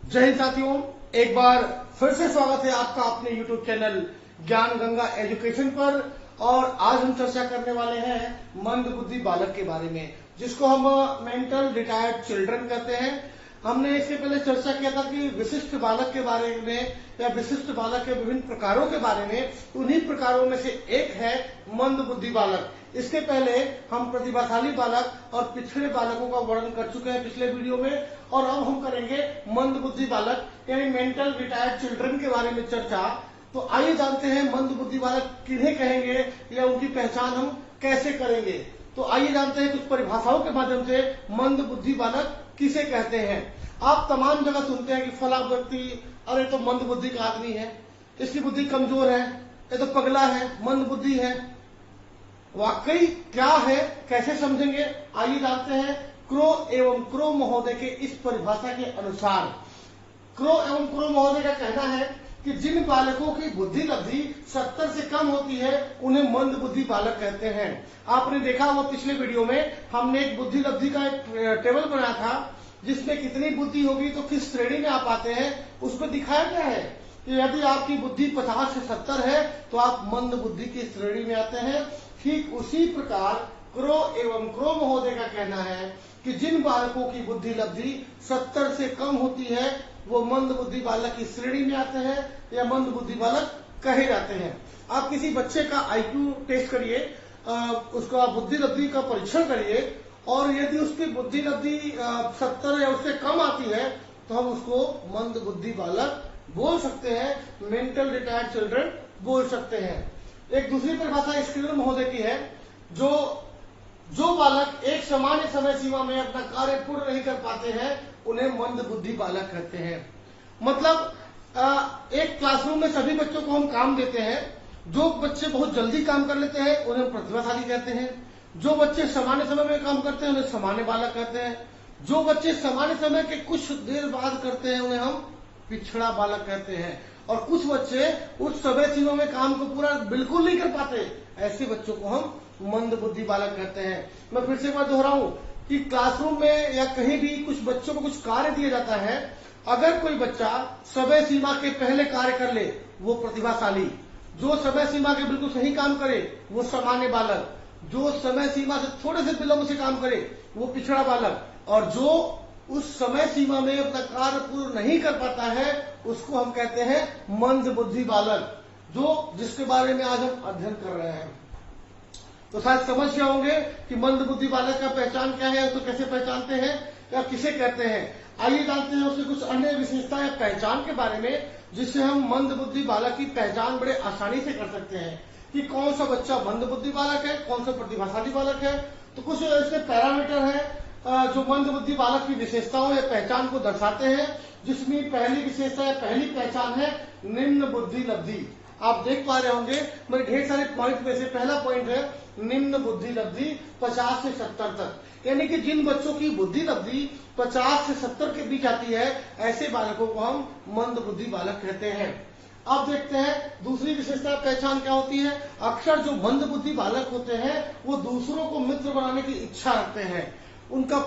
जय हिंद साथियों, एक बार फिर से स्वागत है आपका अपने YouTube चैनल ज्ञान गंगा एजुकेशन पर। और आज हम चर्चा करने वाले हैं मंदबुद्धि बालक के बारे में, जिसको हम मेंटल रिटायर्ड चिल्ड्रन कहते हैं। हमने इससे पहले चर्चा किया था कि विशिष्ट बालक के बारे में या विशिष्ट बालक के विभिन्न प्रकारों के बारे में। उन्हीं प्रकारों में से एक है मंदबुद्धि बालक। इसके पहले हम प्रतिभाशाली बालक और पिछड़े बालकों का वर्णन कर चुके हैं पिछले वीडियो में, और अब हम करेंगे मंदबुद्धि बालक यानी मेंटल रिटायर्ड चिल्ड्रन के बारे में चर्चा। तो आइए जानते हैं मंदबुद्धि बालक किन्हें कहेंगे या उनकी पहचान हम कैसे करेंगे। तो आइए जानते हैं कुछ परिभाषाओं के माध्यम से मंदबुद्धि बालक किसे कहते हैं। आप तमाम जगह सुनते हैं कि फला व्यक्ति अरे तो मंदबुद्धि का आदमी है, इसकी बुद्धि कमजोर है, ये तो पगला है, मंदबुद्धि है। वाकई क्या है, कैसे समझेंगे, आइए जानते हैं। क्रो एवं क्रो महोदय के इस परिभाषा के अनुसार क्रो एवं क्रो महोदय का कहना है कि जिन बालकों की बुद्धि लब्धि 70 से कम होती है उन्हें मंदबुद्धि बालक कहते हैं। आपने देखा वो पिछले वीडियो में हमने एक बुद्धि लब्धि का एक टेबल बनाया था, जिसमें कितनी बुद्धि होगी तो किस श्रेणी में आप आते हैं, उसमें दिखाया गया है कि यदि आपकी बुद्धि 50 से 70 है तो आप मंदबुद्धि की श्रेणी में आते हैं। ठीक उसी प्रकार क्रो एवं क्रो महोदय का कहना है कि जिन बालकों की बुद्धि लब्धि 70 से कम होती है वो मंदबुद्धि बालक की श्रेणी में आते हैं या मंदबुद्धि बालक कहे जाते हैं। आप किसी बच्चे का आईक्यू टेस्ट करिए, उसका बुद्धि लब्धि का परीक्षण करिए, और यदि उसकी बुद्धि लब्धि 70 या उससे कम आती है तो हम उसको मंदबुद्धि बालक बोल सकते हैं, मेंटल रिटायर्ड चिल्ड्रन बोल सकते हैं। एक दूसरी परिभाषा स्किनर महोदय की है, जो बालक एक सामान्य समय सीमा में अपना कार्य पूर्ण नहीं कर पाते हैं उन्हें मंदबुद्धि बालक कहते हैं। मतलब एक क्लासरूम में सभी बच्चों को हम काम देते हैं। जो बच्चे बहुत जल्दी काम कर लेते हैं उन्हें प्रतिभाशाली कहते हैं। जो बच्चे सामान्य समय में काम करते हैं उन्हें सामान्य बालक कहते हैं। जो बच्चे सामान्य समय के कुछ देर बाद करते हैं उन्हें हम पिछड़ा बालक कहते हैं। और कुछ बच्चे उस समय सीमा में काम को पूरा बिल्कुल नहीं कर पाते, ऐसे बच्चों को हम मंदबुद्धि बालक कहते हैं। मैं फिर से एक बार दोहराऊं कि क्लासरूम में या कहीं भी कुछ बच्चों को कुछ कार्य दिया जाता है, अगर कोई बच्चा समय सीमा के पहले कार्य कर ले वो प्रतिभाशाली, जो समय सीमा के बिल्कुल सही काम करे वो सामान्य बालक, जो समय सीमा से थोड़े से विलंब से काम करे वो पिछड़ा बालक, और जो उस समय सीमा में अपना कार्य पूर्ण नहीं कर पाता है उसको हम कहते हैं मंदबुद्धि बालक, जिसके बारे में आज हम अध्ययन कर रहे हैं। तो शायद समझ गए होंगे कि मंदबुद्धि बालक का पहचान क्या है, तो कैसे पहचानते हैं या किसे कहते हैं। आइए जानते हैं उसके कुछ अन्य विशेषता या पहचान के बारे में, जिससे हम मंदबुद्धि बालक की पहचान बड़े आसानी से कर सकते हैं कि कौन सा बच्चा मंदबुद्धि बालक है, कौन सा प्रतिभाशाली बालक है। तो कुछ ऐसे पैरामीटर है जो मंदबुद्धि बालक की विशेषताओं या पहचान को दर्शाते हैं, जिसमें पहली विशेषता या पहली पहचान है निम्न बुद्धि लब्धि। आप देख पा रहे होंगे मेरे ढेर सारे पॉइंट में से पहला पॉइंट है निम्न बुद्धि लब्धि 50 से 70 तक, यानी कि जिन बच्चों की बुद्धि लब्धि 50 से 70 के बीच आती है ऐसे बालकों को हम मंदबुद्धि बालक कहते हैं। अब देखते हैं दूसरी विशेषता पहचान क्या होती है। अक्सर जो मंदबुद्धि बालक होते हैं वो दूसरों को मित्र बनाने की इच्छा रखते हैं। उनका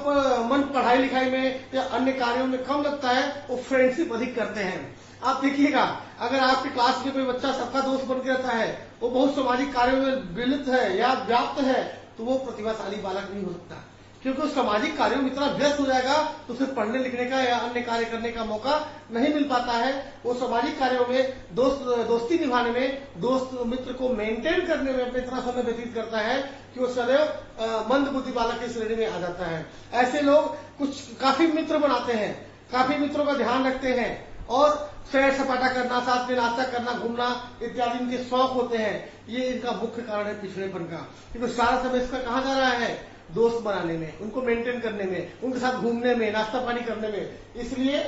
मन पढ़ाई लिखाई में या अन्य कार्यों में कम लगता है, वो फ्रेंडशिप अधिक करते हैं। आप देखिएगा अगर आपकी क्लास में कोई बच्चा सबका दोस्त बन के रहता है, वो बहुत सामाजिक कार्यों में विलित है या व्याप्त है, तो वो प्रतिभाशाली बालक नहीं हो सकता, क्योंकि उस सामाजिक कार्यों में इतना व्यस्त हो जाएगा तो उसे पढ़ने लिखने का या अन्य कार्य करने का मौका नहीं मिल पाता है। वो सामाजिक कार्यों में दोस्ती निभाने में, दोस्त मित्र को मेंटेन करने में अपना इतना समय व्यतीत करता है कि वो सदैव मंदबुद्धि बालक की श्रेणी में आ जाता है। ऐसे लोग कुछ काफी मित्र बनाते हैं, काफी मित्रों का ध्यान रखते हैं, और सैर सपाटा करना, साथ में नाश्ता करना, घूमना इत्यादि इनके शौक होते हैं। ये इनका मुख्य कारण है पिछड़ेपन का, क्योंकि सारा समय इसका कहाँ जा रहा है, दोस्त बनाने में, उनको मेंटेन करने में, उनके साथ घूमने में, नाश्ता पानी करने में। इसलिए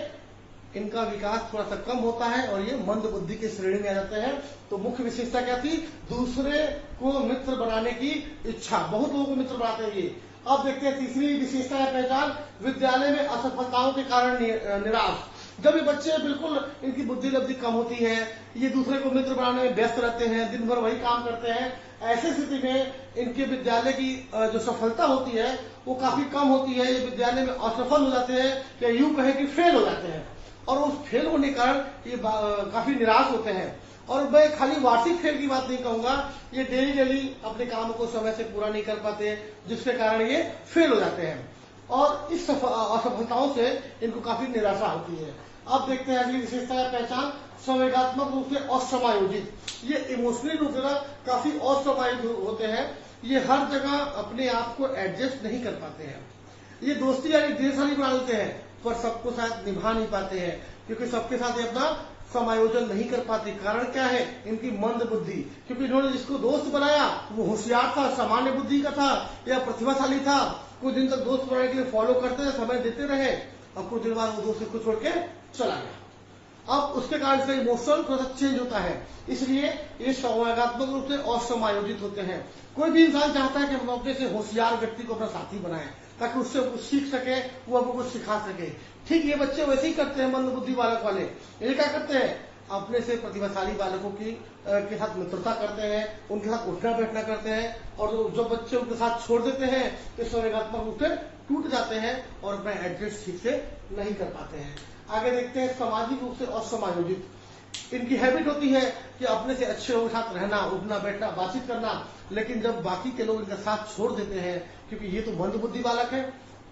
इनका विकास थोड़ा सा कम होता है और ये मंदबुद्धि की श्रेणी में आ जाते हैं। तो मुख्य विशेषता क्या थी, दूसरे को मित्र बनाने की इच्छा, बहुत लोगों को मित्र बनाते हैं ये। अब देखते हैं तीसरी विशेषता है पहचान, विद्यालय में असफलताओं के कारण निराश। जब ये बच्चे बिल्कुल इनकी बुद्धि लब्धि कम होती है, ये दूसरे को मित्र बनाने में व्यस्त रहते हैं, दिन भर वही काम करते हैं, ऐसे स्थिति में इनके विद्यालय की जो सफलता होती है वो काफी कम होती है। ये विद्यालय में असफल हो जाते हैं या यूं कहें कि फेल हो जाते हैं। और उस फेल होने के कारण ये काफी निराश होते हैं। और मैं खाली वार्षिक फेल की बात नहीं कहूंगा, ये डेली डेली अपने काम को समय से पूरा नहीं कर पाते, जिसके कारण ये फेल हो जाते हैं और इस असफलताओं से इनको काफी निराशा होती है। अब देखते हैं अगली विशेषता या पहचान, संवेगात्मक रूप से असमायोजित। ये इमोशनली रूप से काफी असमायोजित होते हैं। ये हर जगह अपने आप को एडजस्ट नहीं कर पाते हैं। ये दोस्ती यानी ढेर सारी बना लेते हैं पर सबको शायद निभा नहीं पाते हैं, क्योंकि सबके साथ ये अपना समायोजन नहीं कर पाते। कारण क्या है? इनकी मंद बुद्धि। क्योंकि इन्होंने जिसको दोस्त बनाया वो होशियार था, सामान्य बुद्धि का था या प्रतिभाशाली था, कुछ दिन तक दोस्त बनाने के लिए फॉलो करते रहे, समय देते रहे, और कुछ दिन बाद वो दोस्त को छोड़ के चला गया। अब उसके कारण से इमोशनल थोड़ा सा चेंज होता है, इसलिए ये संवेगात्मक रूप से असमायोजित होते हैं। कोई भी इंसान चाहता है कि हम अपने से होशियार व्यक्ति को अपना साथी बनाएं ताकि उससे कुछ सीख सके, वो आपको कुछ सिखा सके। ठीक ये बच्चे वैसे ही करते हैं, मंद बुद्धि बालक वाले। ये क्या करते हैं? अपने से प्रतिभाशाली बालकों की के साथ मित्रता करते हैं, उनके साथ उठना बैठना करते हैं, और जो बच्चे उनके साथ छोड़ देते हैं तो संवेगात्मक रूप से टूट जाते हैं और अपना एडजस्ट ठीक से नहीं कर पाते हैं। आगे देखते हैं सामाजिक रूप से असमायोजित। इनकी हैबिट होती है कि अपने से अच्छे लोगों के साथ रहना, उठना बैठना, बातचीत करना, लेकिन जब बाकी के लोग इनका साथ छोड़ देते हैं, क्योंकि ये तो मंद बुद्धि बालक है,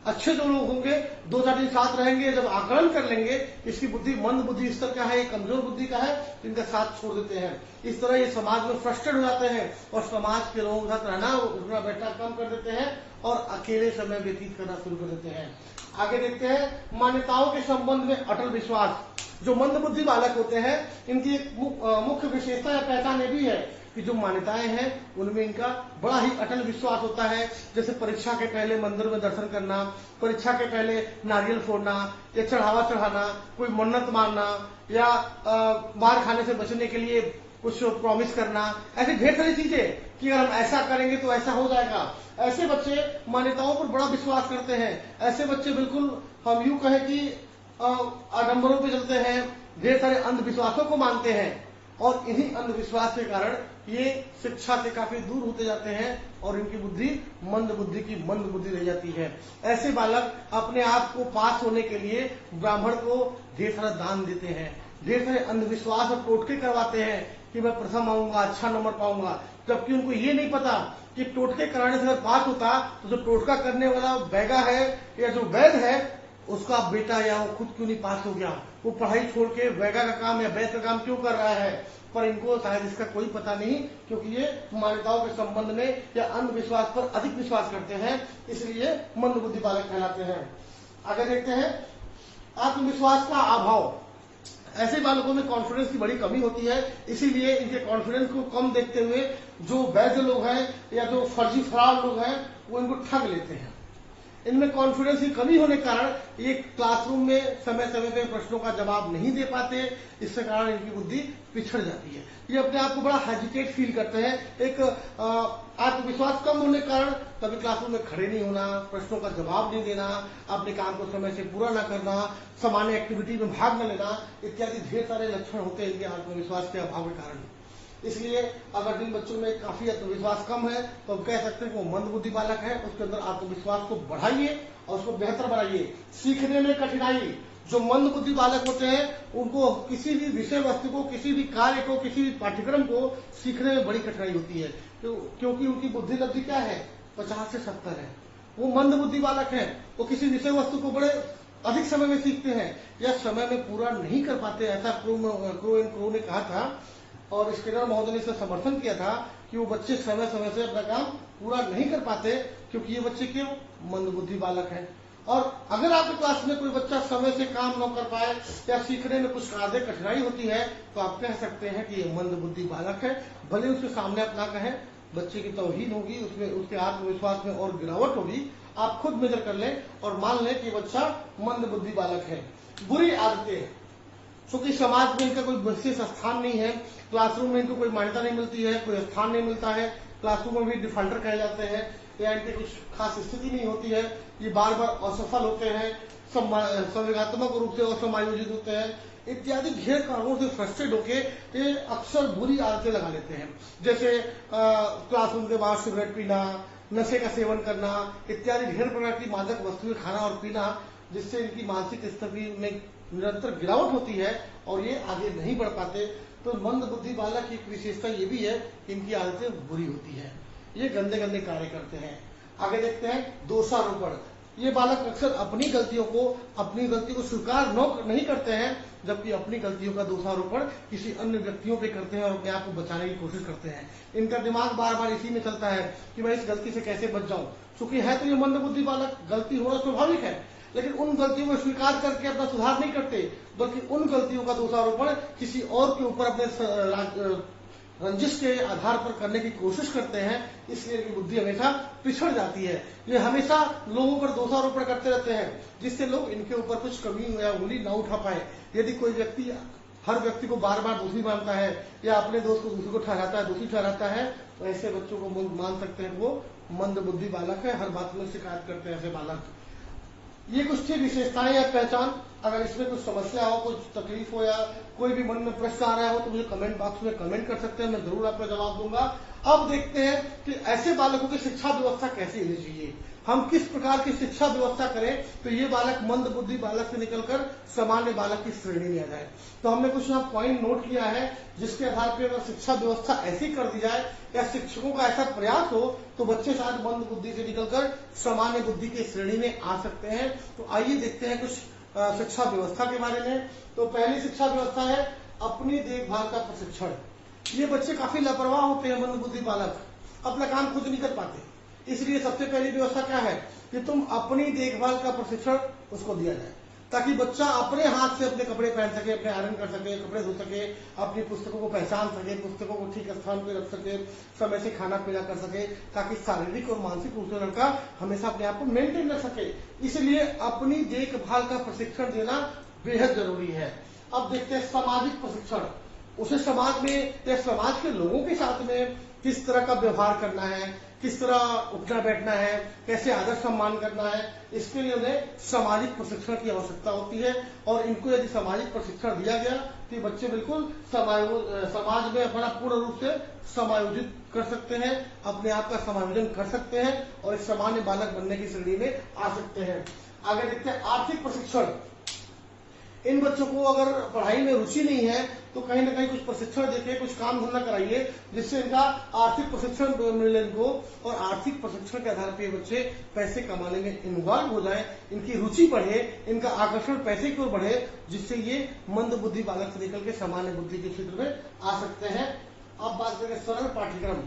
अच्छे जो लोग होंगे 2-4 दिन साथ रहेंगे, जब आकलन कर लेंगे इसकी बुद्धि मंद बुद्धि स्तर का है, कमजोर बुद्धि का है, इनका साथ छोड़ देते हैं। इस तरह ये समाज में फ्रस्ट्रेट हो जाते हैं और समाज के लोगों के साथ रहना, उठना बैठना कम कर देते हैं और अकेले समय व्यतीत करना शुरू कर देते हैं। आगे देखते हैं मान्यताओं के संबंध में अटल विश्वास। जो मंद बुद्धि बालक होते हैं इनकी एक मुख्य विशेषता या पहचान ये भी है कि जो मान्यताएं हैं उनमें इनका बड़ा ही अटल विश्वास होता है। जैसे परीक्षा के पहले मंदिर में दर्शन करना, परीक्षा के पहले नारियल फोड़ना या चढ़ावा चढ़ाना, कोई मन्नत मारना या मार खाने से बचने के लिए कुछ प्रॉमिस करना, ऐसी ढेर सारी चीजें कि अगर हम ऐसा करेंगे तो ऐसा हो जाएगा। ऐसे बच्चे मान्यताओं पर बड़ा विश्वास करते हैं। ऐसे बच्चे बिल्कुल हम यूं कहें कि आडंबरों पे चलते हैं, ढेर सारे अंधविश्वासों को मानते हैं और इन्हीं अंधविश्वास के कारण ये शिक्षा से काफी दूर होते जाते हैं और इनकी बुद्धि मंद बुद्धि की मंद बुद्धि रह जाती है। ऐसे बालक अपने आप को पास होने के लिए ब्राह्मण को ढेर सारा दान देते हैं, ढेर सारे अंधविश्वास और टोटके करवाते हैं कि मैं प्रथम आऊंगा, अच्छा नंबर पाऊंगा, जबकि उनको ये नहीं पता कि टोटके कराने से अगर पास होता तो जो टोटका करने वाला बैगा है या जो वैद है उसका बेटा या वो खुद क्यों नहीं पास हो गया, वो पढ़ाई छोड़ के वैगा का काम या वैद का काम क्यों कर रहा है। पर इनको शायद इसका कोई पता नहीं, क्योंकि ये मान्यताओं के संबंध में या अंधविश्वास पर अधिक विश्वास करते हैं, इसलिए मंद बुद्धि बालक कहलाते हैं। आगे देखते हैं आत्मविश्वास का अभाव। ऐसे बालकों में कॉन्फिडेंस की बड़ी कमी होती है, इसीलिए इनके कॉन्फिडेंस को कम देखते हुए जो वैध लोग हैं या जो फर्जी फरार लोग हैं वो इनको ठग लेते हैं। इनमें कॉन्फिडेंस की कमी होने के कारण ये क्लासरूम में समय समय पे प्रश्नों का जवाब नहीं दे पाते, इसके कारण इनकी बुद्धि पिछड़ जाती है। ये अपने आप को बड़ा हेजिटेट फील करते हैं। एक आत्मविश्वास कम होने के कारण कभी क्लासरूम में खड़े नहीं होना, प्रश्नों का जवाब नहीं देना, अपने काम को समय से पूरा न करना, सामान्य एक्टिविटी में भाग न लेना, इत्यादि ढेर सारे लक्षण होते हैं इनके आत्मविश्वास के अभाव के कारण। इसलिए अगर जिन बच्चों में काफी आत्मविश्वास कम है तो हम कह सकते हैं कि वो मंद बुद्धि बालक है। उसके अंदर आत्मविश्वास को बढ़ाइए और उसको बेहतर बनाइए। सीखने में कठिनाई। जो मंद बुद्धि बालक होते हैं उनको किसी भी विषय वस्तु को, किसी भी कार्य को, किसी भी पाठ्यक्रम को सीखने में बड़ी कठिनाई होती है, क्योंकि उनकी बुद्धि लब्धि क्या है, 50 से 70 है। वो मंद बुद्धि बालक है, वो किसी विषय वस्तु को बड़े अधिक समय में सीखते हैं या समय में पूरा नहीं कर पाते। ऐसा क्रो ने कहा था और स्किनर महोदय ने इसका समर्थन किया था कि वो बच्चे समय समय से अपना काम पूरा नहीं कर पाते, क्योंकि ये बच्चे क्यों मंद बुद्धि बालक हैं। और अगर आपके क्लास में कोई बच्चा समय से काम न कर पाए या सीखने में कुछ कार्य कठिनाई होती है तो आप कह सकते हैं कि ये मंद बुद्धि बालक है। भले उसके सामने आप ना कहें, बच्चे की तौहीन होगी, उसमें उसके आत्मविश्वास में और गिरावट होगी। आप खुद मेजर कर लें और मान लें कि बच्चा मंद बुद्धि बालक है। बुरी आदतें। क्योंकि समाज में इनका कोई विशेष स्थान नहीं है, क्लासरूम में इनको कोई मान्यता नहीं मिलती है, कोई स्थान नहीं मिलता है, क्लासरूम में भी डिफॉल्टर कहे जाते हैं या इनकी कुछ खास स्थिति नहीं होती है। ये बार बार असफल होते हैं, संवेगात्मक रूप से असमायोजित होते हैं, इत्यादि ढेर कारणों से फ्रस्ट्रेट होके ये अक्सर बुरी आदतें लगा लेते हैं। जैसे क्लासरूम के बाहर सिगरेट पीना, नशे का सेवन करना, इत्यादि ढेर प्रकार की मादक वस्तुएं खाना और पीना, जिससे इनकी मानसिक स्थिति में निरंतर गिरावट होती है और ये आगे नहीं बढ़ पाते। तो मंद बुद्धि बालक की एक विशेषता ये भी है कि इनकी आदतें बुरी होती है, ये गंदे गंदे कार्य करते हैं। आगे देखते हैं दोषारोपण। ये बालक अक्सर अपनी गलतियों को स्वीकार नहीं करते हैं, जबकि अपनी गलतियों का दोषारोपण किसी अन्य व्यक्तियों पे करते हैं और अपने आप को बचाने की कोशिश करते हैं। इनका दिमाग बार बार इसी में चलता है कि मैं इस गलती से कैसे बच जाऊं। चूंकि है तो ये मंद बुद्धि बालक, गलती होना स्वाभाविक है, लेकिन उन गलतियों को स्वीकार करके अपना सुधार नहीं करते, बल्कि उन गलतियों का दोषारोपण किसी और के ऊपर अपने रंजिश के आधार पर करने की कोशिश करते हैं। इसलिए इनकी बुद्धि हमेशा पिछड़ जाती है। ये हमेशा लोगों पर दोषारोपण करते रहते हैं, जिससे लोग इनके ऊपर कुछ कमी या उंगली ना उठा पाए। यदि कोई व्यक्ति हर व्यक्ति को बार बार दोषी मानता है या अपने दोस्त को दूसरे को ठहराता है, दोषी ठहराता है, तो ऐसे बच्चों को मान सकते हैं वो मंद बुद्धि बालक है। हर बात में शिकायत करते हैं ऐसे बालक। ये कुछ थी विशेषताएं या पहचान। अगर इसमें कुछ समस्या हो, कुछ तकलीफ हो या कोई भी मन में प्रश्न आ रहा हो तो मुझे कमेंट बॉक्स में कमेंट कर सकते हैं, मैं जरूर आपका जवाब दूंगा। अब देखते हैं कि ऐसे बालकों की शिक्षा व्यवस्था कैसी होनी चाहिए, हम किस प्रकार की शिक्षा व्यवस्था करें तो ये बालक मंद बुद्धि बालक से निकलकर सामान्य बालक की श्रेणी में आ जाए। तो हमने कुछ यहाँ पॉइंट नोट किया है, जिसके आधार पर अगर शिक्षा व्यवस्था ऐसी कर दी जाए या शिक्षकों का ऐसा प्रयास हो तो बच्चे शायद मंद बुद्धि से निकलकर सामान्य बुद्धि की श्रेणी में आ सकते हैं। तो आइए देखते हैं कुछ शिक्षा व्यवस्था के बारे में। तो पहली शिक्षा व्यवस्था है अपनी देखभाल का प्रशिक्षण। ये बच्चे काफी लापरवाह होते हैं, मंद बुद्धि बालक अपना काम खुद नहीं कर पाते। इसलिए सबसे पहली व्यवस्था क्या है कि तुम अपनी देखभाल का प्रशिक्षण उसको दिया जाए, ताकि बच्चा अपने हाथ से अपने कपड़े पहन सके, अपने आयरन कर सके, कपड़े धो सके, अपनी पुस्तकों को पहचान सके, पुस्तकों को ठीक स्थान पर रख सके, समय से खाना पीना कर सके, ताकि शारीरिक और मानसिक रूप से लड़का हमेशा अपने आप को मेंटेन रख सके। इसलिए अपनी देखभाल का प्रशिक्षण देना बेहद जरूरी है। अब देखते हैं सामाजिक प्रशिक्षण। उसे समाज में या समाज के लोगों के साथ में किस तरह का व्यवहार करना है, किस तरह उठना बैठना है, कैसे आदर सम्मान करना है, इसके लिए उन्हें सामाजिक प्रशिक्षण की आवश्यकता होती है। और इनको यदि सामाजिक प्रशिक्षण दिया गया तो बच्चे बिल्कुल समाज में अपना पूर्ण रूप से समायोजित कर सकते हैं, अपने आप का समायोजन कर सकते हैं और एक सामान्य बालक बनने की श्रेणी में आ सकते हैं। आगे देखते हैं आर्थिक प्रशिक्षण। इन बच्चों को अगर पढ़ाई में रुचि नहीं है तो कहीं ना कहीं कुछ प्रशिक्षण देके कुछ काम धंधा कराइए, जिससे इनका आर्थिक प्रशिक्षण मिले इनको, और आर्थिक प्रशिक्षण के आधार पर ये बच्चे पैसे कमाने में इन्वॉल्व हो जाए, इनकी रुचि बढ़े, इनका आकर्षण पैसे की ओर बढ़े, जिससे ये मंद बुद्धि बालक से निकल के सामान्य बुद्धि के क्षेत्र में आ सकते हैं। अब बात करें सरल पाठ्यक्रम।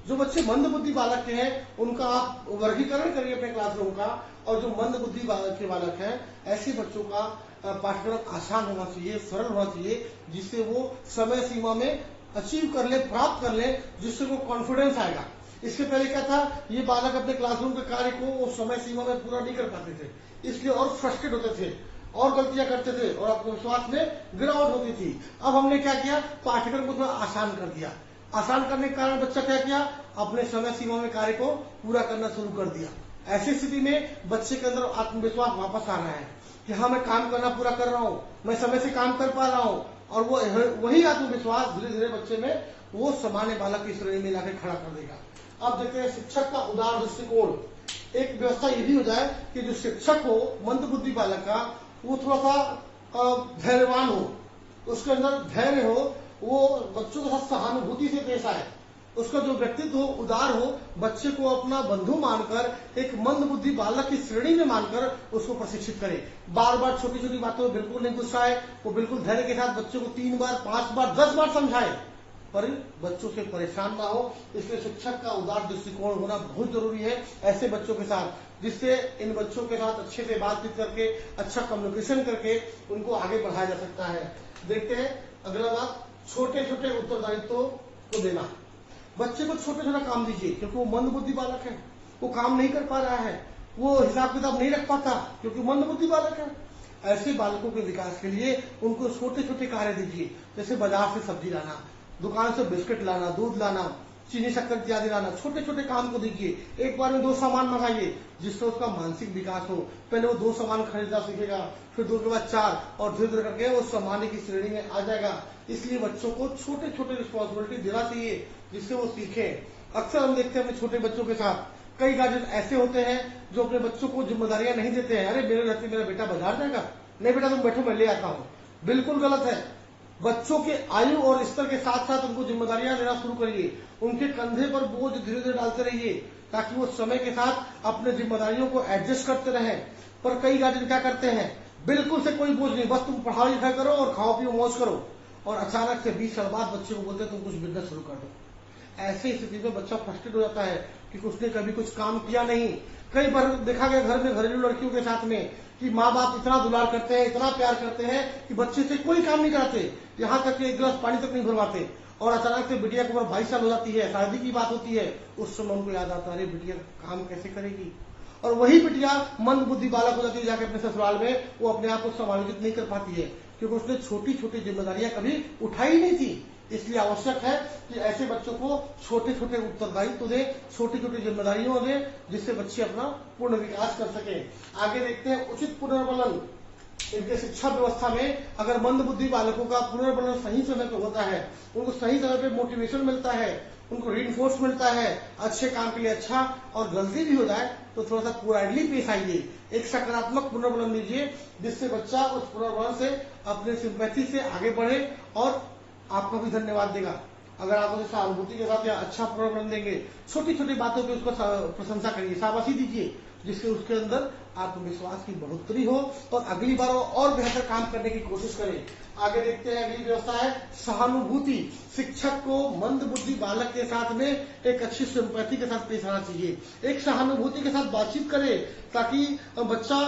जो बच्चे मंद बुद्धि बालक के हैं उनका आप वर्गीकरण करिए अपने क्लासरूम का, और जो मंद बुद्धि के बालक हैं ऐसे बच्चों का पाठ्यक्रम आसान होना चाहिए, सरल होना चाहिए, जिससे वो समय सीमा में अचीव कर ले, प्राप्त कर ले, जिससे वो कॉन्फिडेंस आएगा। इसके पहले क्या था, ये बालक अपने क्लासरूम के कार्य को वो समय सीमा में पूरा नहीं कर पाते थे, इसलिए और फ्रस्ट्रेट होते थे और गलतियां करते थे और आत्मविश्वास में गिरावट होती थी। अब हमने क्या किया, पाठ्यक्रम को थोड़ा आसान कर दिया। आसान करने के कारण बच्चा क्या किया, अपने समय सीमा में कार्य को पूरा करना शुरू कर दिया। ऐसी स्थिति में बच्चे के अंदर आत्मविश्वास वापस आ रहा है कि हाँ मैं काम करना पूरा कर रहा हूँ, मैं समय से काम कर पा रहा हूँ, और वो वही आत्मविश्वास धीरे धीरे बच्चे में वो सामान्य बालक की श्रेणी में लाकर खड़ा कर देगा। अब देखते हैं शिक्षक का उदार दृष्टिकोण। एक व्यवस्था ये भी हो जाए कि जो शिक्षक हो मंद बुद्धि बालक का, वो थोड़ा सा धैर्यवान हो, उसके अंदर धैर्य हो, वो बच्चों के साथ सहानुभूति से पेश आए, उसका जो व्यक्तित्व हो उदार हो, बच्चे को अपना बंधु मानकर एक मंद बुद्धि बालक की श्रेणी में मानकर उसको प्रशिक्षित करे। बार बार छोटी छोटी बातों में बिल्कुल नहीं गुस्साए, वो बिल्कुल धैर्य के साथ बच्चों को 3 बार 5 बार 10 बार समझाए, पर बच्चों से परेशान ना हो। इसलिए शिक्षक का उदार दृष्टिकोण होना बहुत जरूरी है ऐसे बच्चों के साथ, जिससे इन बच्चों के साथ अच्छे से बातचीत करके, अच्छा कम्युनिकेशन करके उनको आगे बढ़ाया जा सकता है। देखते हैं अगला बात, छोटे छोटे उत्तरदायित्व को देना। बच्चे को छोटे छोटा काम दीजिए, क्योंकि वो मंद बुद्धि बालक है, वो काम नहीं कर पा रहा है, वो हिसाब किताब नहीं रख पाता क्योंकि मंद बुद्धि बालक है। ऐसे बालकों के विकास के लिए उनको छोटे छोटे कार्य दीजिए, जैसे बाजार से सब्जी लाना, दुकान से बिस्किट लाना, दूध लाना, चीनी शक्कर इत्यादि लाना। छोटे छोटे काम को दीजिए, एक बार में 2 सामान मंगाइए, जिससे उसका मानसिक विकास हो। पहले वो 2 सामान खरीदना सीखेगा, फिर 2 के बाद 4, और धीरे धीरे करके वो सामान्य की श्रेणी में आ जाएगा। इसलिए बच्चों को छोटे छोटे रिस्पॉन्सिबिलिटी देना चाहिए, जिससे वो सीखे। अक्सर हम देखते हैं अपने छोटे बच्चों के साथ कई गार्जियन ऐसे होते हैं जो अपने बच्चों को जिम्मेदारियां नहीं देते हैं। अरे मेरे रहते मेरा बेटा बाजार जाएगा, नहीं बेटा तुम बैठो मैं ले आता हूं, बिल्कुल गलत है। बच्चों के आयु और स्तर के साथ साथ उनको जिम्मेदारियां देना शुरू करिए, उनके कंधे पर बोझ धीरे धीरे डालते रहिए ताकि वो समय के साथ अपने जिम्मेदारियों को एडजस्ट करते रहें। पर कई गार्जियन क्या करते हैं, बिल्कुल से कोई बोझ नहीं, बस तुम पढ़ाई लिखाई करो और खाओ पियो मौज करो, और अचानक से 20 साल बाद बच्चे को बोलते हैं तुम कुछ बिजनेस शुरू कर दो। ऐसी स्थिति में बच्चा फ्रस्ट्रेट हो जाता है कि उसने कभी कुछ काम किया नहीं। कई बार देखा गया घर में घरेलू लड़कियों के साथ में कि माँ बाप इतना दुलार करते हैं, इतना प्यार करते हैं कि बच्चे से कोई काम नहीं कराते, यहाँ तक कि एक गिलास पानी तक नहीं भरवाते, और अचानक से बिटिया की उम्र 22 साल हो जाती है, शादी की बात होती है, उस समय उनको याद आता है अरे बिटिया काम कैसे करेगी, और वही बिटिया मंद बुद्धि बालक हो जाती है, जाकर अपने ससुराल में वो अपने आप को समायोजित नहीं कर पाती है क्योंकि उसने छोटी छोटी जिम्मेदारियां कभी उठाई नहीं थी। इसलिए आवश्यक है कि ऐसे बच्चों को छोटे छोटे उत्तरदायित्व दे, छोटी छोटी जिम्मेदारियों दे, जिससे बच्चे अपना पूर्ण विकास कर सके। आगे देखते हैं उचित पुनर्बलन। इनके शिक्षा व्यवस्था में अगर मंद बुद्धि बालकों का पुनर्बलन सही समय पर होता है, उनको सही समय पे मोटिवेशन मिलता है, उनको रीइंफोर्स मिलता है अच्छे काम के लिए अच्छा, और गलती भी हो जाए तो थोड़ा सा कोराइडली पेश आइए, एक सकारात्मक पुनर्बलन दीजिए जिससे बच्चा उस पुनर्बलन से अपने सिंपैथी से आगे बढ़े और आपको भी धन्यवाद देगा। अगर आप उसे सहानुभूति के साथ या अच्छा पुनर्बलन देंगे, छोटी छोटी बातों पे उसको प्रशंसा करिए, शाबाशी दीजिए, जिससे उसके अंदर आत्मविश्वास की बढ़ोतरी हो और अगली बार वो और बेहतर काम करने की कोशिश करे। आगे देखते हैं, अगली व्यवस्था है सहानुभूति। शिक्षक को मंद बुद्धि बालक के साथ में एक अच्छी सिंपैथी के साथ पेश आना चाहिए, एक सहानुभूति के साथ बातचीत करे ताकि बच्चा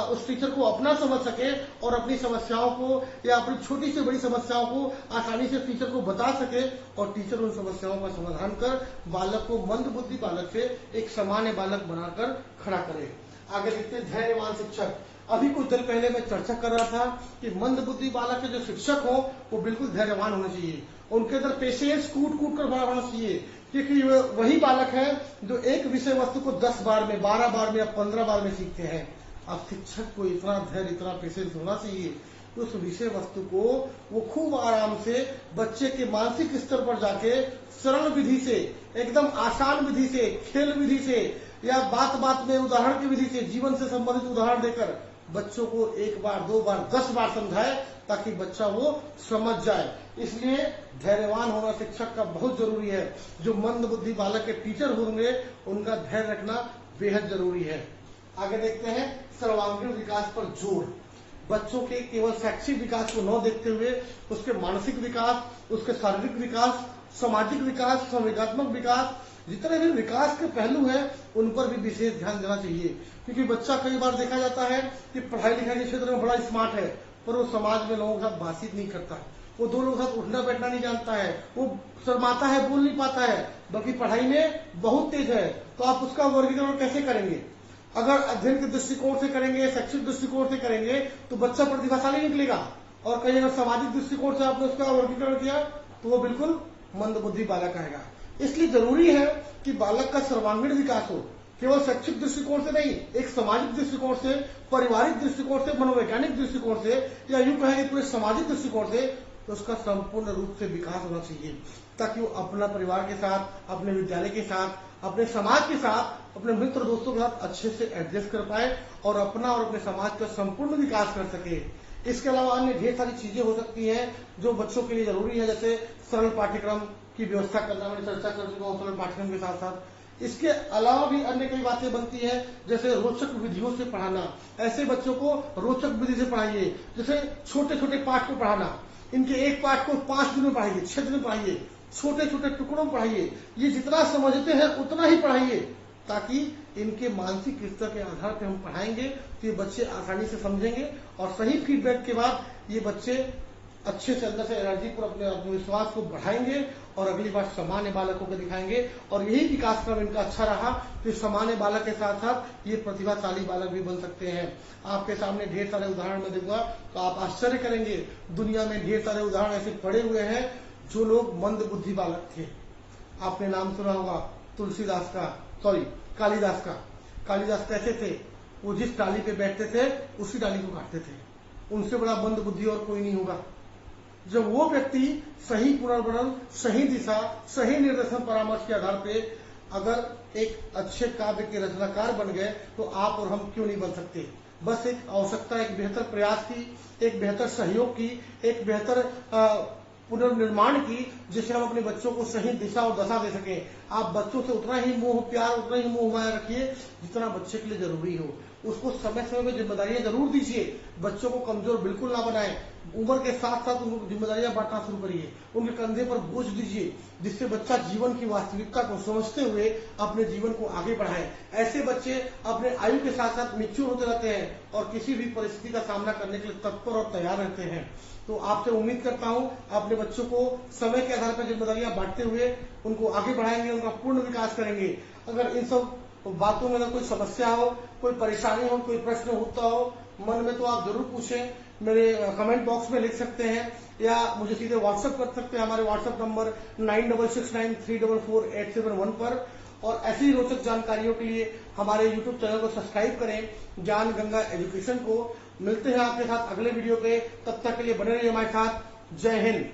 उस टीचर को अपना समझ सके और अपनी समस्याओं को या अपनी छोटी से बड़ी समस्याओं को आसानी से टीचर को बता सके, और टीचर उन समस्याओं का समाधान कर बालक को मंद बुद्धि बालक से एक सामान्य बालक बनाकर खड़ा करे। आगे देखते हैं धैर्यवान शिक्षक। अभी कुछ देर पहले मैं चर्चा कर रहा था कि मंद बुद्धि बालक के जो शिक्षक हो वो बिल्कुल धैर्यवान होने चाहिए, उनके अंदर पेशेंस कूट कूट कर भरा होना चाहिए, क्योंकि वही बालक है जो एक विषय वस्तु को 10 बार में, 12 बार में या 15 बार में सीखते हैं। अब शिक्षक को इतना धैर्य, इतना पेशेंस होना चाहिए कि उस विषय वस्तु को वो खूब आराम से बच्चे के मानसिक स्तर पर जाके सरल विधि से, एकदम आसान विधि से, खेल विधि से या बात बात में उदाहरण की विधि से, जीवन से संबंधित उदाहरण देकर बच्चों को 1 बार 2 बार 10 बार समझाए ताकि बच्चा वो समझ जाए। इसलिए धैर्यवान होना शिक्षक का बहुत जरूरी है। जो मंद बुद्धि बालक के टीचर होंगे उनका धैर्य रखना बेहद जरूरी है। आगे देखते हैं सर्वांगीण विकास पर जोर। बच्चों के केवल शैक्षिक विकास को न देखते हुए उसके मानसिक विकास, उसके शारीरिक विकास, सामाजिक विकास, संवेदनात्मक विकास, जितने भी विकास के पहलू हैं उन पर भी विशेष ध्यान देना चाहिए, क्योंकि बच्चा कई बार देखा जाता है कि पढ़ाई लिखाई के क्षेत्र में बड़ा स्मार्ट है पर वो समाज में लोगों के साथ बातचीत नहीं करता है, वो 2 लोगों के साथ उठना बैठना नहीं जानता है, वो शर्माता है, बोल नहीं पाता है, बल्कि पढ़ाई में बहुत तेज है। तो आप उसका वर्गीकरण कैसे करेंगे? अगर अध्ययन के दृष्टिकोण से करेंगे, शैक्षिक दृष्टिकोण से करेंगे तो बच्चा प्रतिभाशाली निकलेगा, और कहीं अगर सामाजिक दृष्टिकोण से आपने उसका वर्गीकरण किया तो वो बिल्कुल मंद बुद्धि बालक आएगा। इसलिए जरूरी है कि बालक का सर्वांगीण विकास हो, केवल शैक्षिक दृष्टिकोण से नहीं, एक सामाजिक दृष्टिकोण से, पारिवारिक दृष्टिकोण से, मनोवैज्ञानिक दृष्टिकोण से, या यूं कहेंगे पूरे सामाजिक दृष्टिकोण से, तो उसका संपूर्ण रूप से विकास होना चाहिए ताकि वो अपना परिवार के साथ, अपने विद्यालय के साथ, अपने समाज के साथ, अपने मित्र दोस्तों के साथ अच्छे से एडजस्ट कर पाए और अपना और अपने समाज का संपूर्ण विकास कर सके। इसके अलावा अन्य ढेर सारी चीजें हो सकती हैं जो बच्चों के लिए जरूरी है, जैसे सरल पाठ्यक्रम की व्यवस्था करना, मैंने चर्चा कर चुका हूँ सरल पाठ्यक्रम के साथ साथ। इसके अलावा भी अन्य कई बातें बनती है, जैसे रोचक विधियों से पढ़ाना। ऐसे बच्चों को रोचक विधि से पढ़ाइए, जैसे छोटे छोटे पाठ को पढ़ाना, इनके एक पाठ को 5 दिन में पढ़ाइए, 6 दिन में पढ़ाइए, छोटे छोटे टुकड़ों में पढ़ाइए, ये जितना समझते हैं उतना ही पढ़ाइए, ताकि इनके मानसिक स्तर के आधार पर हम पढ़ाएंगे तो ये बच्चे आसानी से समझेंगे, और सही फीडबैक के बाद ये बच्चे अच्छे से अंदर से एनर्जी पर अपने आत्मविश्वास को बढ़ाएंगे और अगली बार सामान्य बालकों को दिखाएंगे। और यही विकास क्रम इनका अच्छा रहा तो सामान्य बालक के साथ साथ ये प्रतिभाशाली बालक भी बन सकते हैं। आपके सामने ढेर सारे उदाहरण मैं दूंगा तो आप आश्चर्य करेंगे। दुनिया में ढेर सारे उदाहरण ऐसे पड़े हुए हैं जो लोग मंद बुद्धि बालक थे। आपने नाम सुना होगा तुलसीदास का, कालिदास का। कालिदास कैसे थे? वो जिस डाली पे बैठते थे उसी डाली को काटते थे। उनसे बड़ा मंद बुद्धि और कोई नहीं होगा। जब वो व्यक्ति सही पुनर्बलन, सही दिशा, सही निर्देशन परामर्श के आधार पे अगर एक अच्छे काव्य के रचनाकार बन गए तो आप और हम क्यों नहीं बन सकते। बस एक आवश्यकता, एक बेहतर प्रयास की, एक बेहतर सहयोग की, एक बेहतर पुनर्निर्माण की, जिससे हम अपने बच्चों को सही दिशा और दशा दे सकें। आप बच्चों से उतना ही मोह प्यार, उतना ही मोह माया रखिए जितना बच्चे के लिए जरूरी हो। उसको समय समय में जिम्मेदारियां जरूर दीजिए, बच्चों को कमजोर बिल्कुल ना बनाएं। उम्र के साथ साथ उनको जिम्मेदारियां बांटना शुरू करिए, उनके कंधे पर बोझ दीजिए, जिससे बच्चा जीवन की वास्तविकता को समझते हुए अपने जीवन को आगे बढ़ाए। ऐसे बच्चे अपने आयु के साथ साथ मैच्योर होते रहते हैं और किसी भी परिस्थिति का सामना करने के लिए तत्पर और तैयार रहते हैं। तो आपसे उम्मीद करता हूं अपने बच्चों को समय के आधार पर जिम्मेदारियां बांटते हुए उनको आगे बढ़ाएंगे, उनका पूर्ण विकास करेंगे। अगर इन सब बातों में अगर कोई समस्या हो, कोई परेशानी हो, कोई प्रश्न होता हो मन में, तो आप जरूर पूछें। मेरे कमेंट बॉक्स में लिख सकते हैं या मुझे सीधे व्हाट्सएप कर सकते हैं हमारे व्हाट्सएप नंबर 9669344871 पर। और ऐसी रोचक जानकारियों के लिए हमारे यूट्यूब चैनल को सब्सक्राइब करें, ज्ञान गंगा एजुकेशन को। मिलते हैं आपके साथ अगले वीडियो पे, तब तक के लिए बने रहिए हमारे साथ। जय हिंद।